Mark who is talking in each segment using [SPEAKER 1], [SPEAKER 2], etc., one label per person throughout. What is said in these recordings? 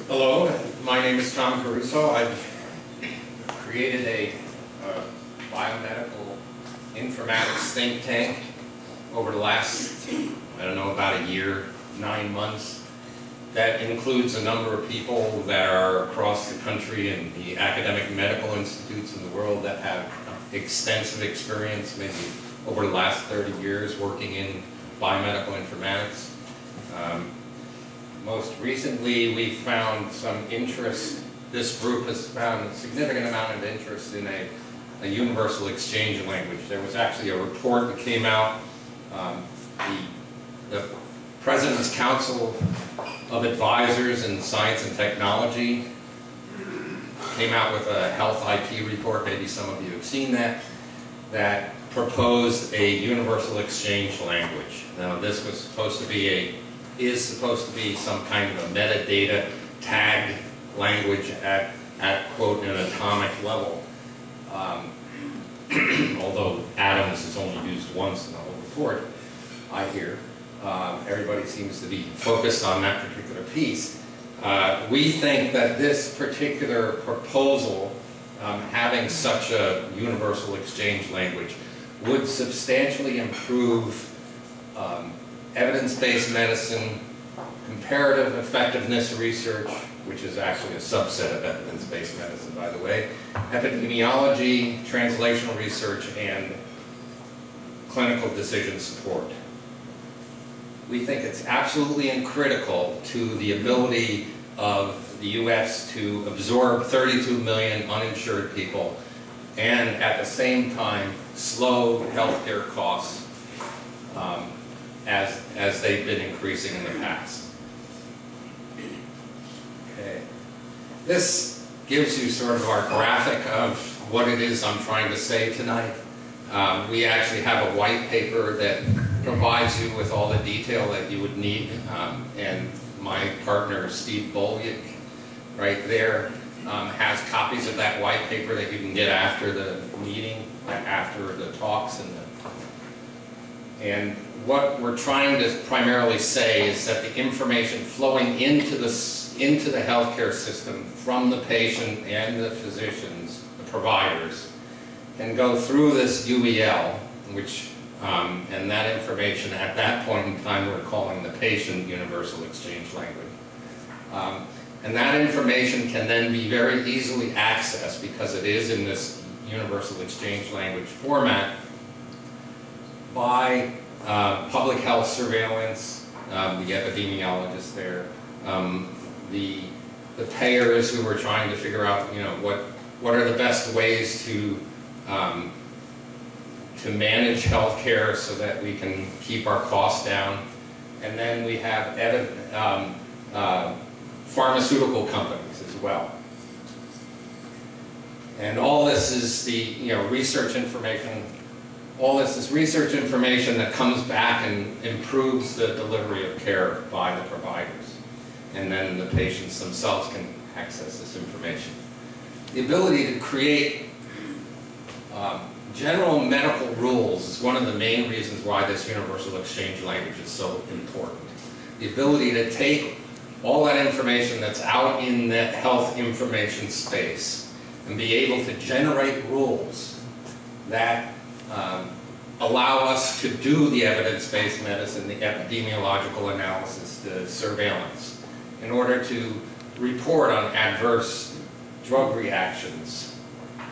[SPEAKER 1] Hello, my name is Tom Caruso. I've created a biomedical informatics think tank over the last, I don't know, about a year, 9 months. That includes a number of people that are across the country and the academic medical institutes in the world that have extensive experience, maybe over the last 30 years, working in biomedical informatics. Most recently, we found some interest. This group has found a significant amount of interest in a universal exchange language. There was actually a report that came out. The President's Council of Advisors in Science and Technology came out with a health IT report. Maybe some of you have seen that. That proposed a universal exchange language. Now, this was supposed to be is supposed to be some kind of a metadata tagged language at quote, an atomic level. Although atoms is only used once in the whole report, I hear. Everybody seems to be focused on that particular piece. We think that this particular proposal, having such a universal exchange language, would substantially improve evidence-based medicine, comparative effectiveness research, which is actually a subset of evidence-based medicine, by the way, epidemiology, translational research, and clinical decision support. We think it's absolutely critical to the ability of the U.S. to absorb 32 million uninsured people and at the same time slow healthcare costs as they've been increasing in the past. Okay. This gives you sort of our graphic of what it is I'm trying to say tonight. We actually have a white paper that provides you with all the detail that you would need, and my partner Steve Bolyak right there has copies of that white paper that you can get after the meeting, after the talks, and what we're trying to primarily say is that the information flowing into the healthcare system from the patient and the physicians, the providers, can go through this UEL, which and that information at that point in time we're calling the patient universal exchange language. And that information can then be very easily accessed because it is in this universal exchange language format by public health surveillance, the epidemiologists there, the payers who are trying to figure out, what are the best ways to manage healthcare so that we can keep our costs down, and then we have pharmaceutical companies as well. And all this is the research information. All this is research information that comes back and improves the delivery of care by the providers. And then the patients themselves can access this information. The ability to create general medical rules is one of the main reasons why this universal exchange language is so important. The ability to take all that information that's out in that health information space and be able to generate rules that allow us to do the evidence-based medicine, the epidemiological analysis, the surveillance, in order to report on adverse drug reactions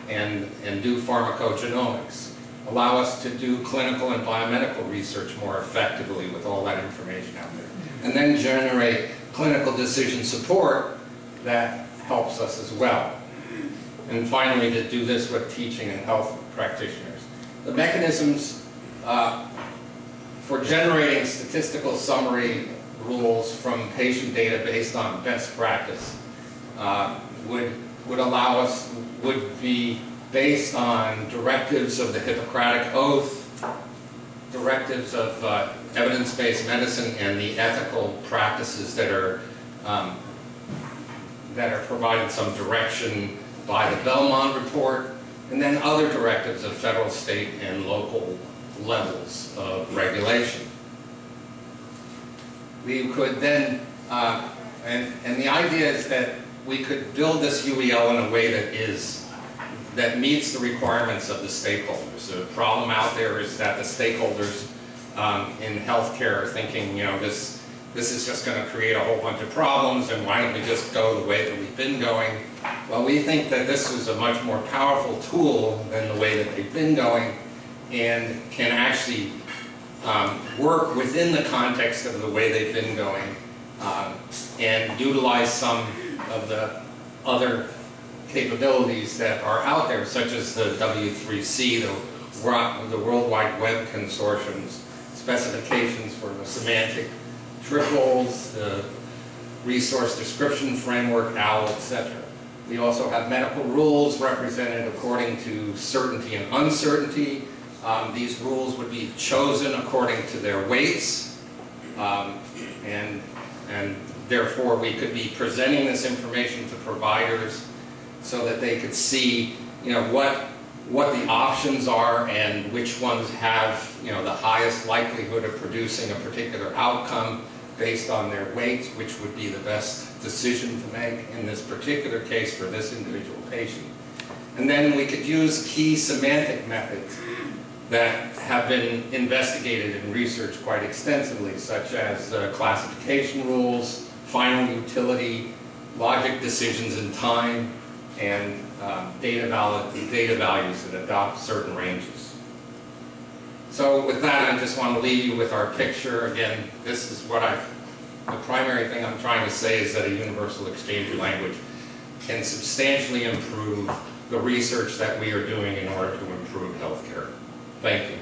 [SPEAKER 1] and do pharmacogenomics, allow us to do clinical and biomedical research more effectively with all that information out there, and then generate clinical decision support that helps us as well. And finally, to do this with teaching and health practitioners. The mechanisms for generating statistical summary rules from patient data based on best practice would be based on directives of the Hippocratic Oath, directives of evidence-based medicine, and the ethical practices that are provided some direction by the Belmont Report, and then other directives of federal, state, and local levels of regulation. We could then And the idea is that we could build this UEL in a way that meets the requirements of the stakeholders. The problem out there is that the stakeholders in healthcare are thinking, this is just going to create a whole bunch of problems, and why don't we just go the way that we've been going? Well, we think that this is a much more powerful tool than the way that they've been going, and can actually work within the context of the way they've been going, and utilize some of the other capabilities that are out there, such as the W3C, the World Wide Web Consortium's specifications for the semantic triples, the resource description framework, OWL, etc. We also have medical rules represented according to certainty and uncertainty. These rules would be chosen according to their weights, and therefore we could be presenting this information to providers so that they could see, what the options are and which ones have, the highest likelihood of producing a particular outcome based on their weights, which would be the best decision to make in this particular case for this individual patient. And then we could use key semantic methods that have been investigated and researched quite extensively, such as classification rules, final utility, logic decisions in time, and data values that adopt certain ranges. So with that, I just want to leave you with our picture. Again, this is the primary thing I'm trying to say is that a universal exchange language can substantially improve the research that we are doing in order to improve healthcare. Thank you.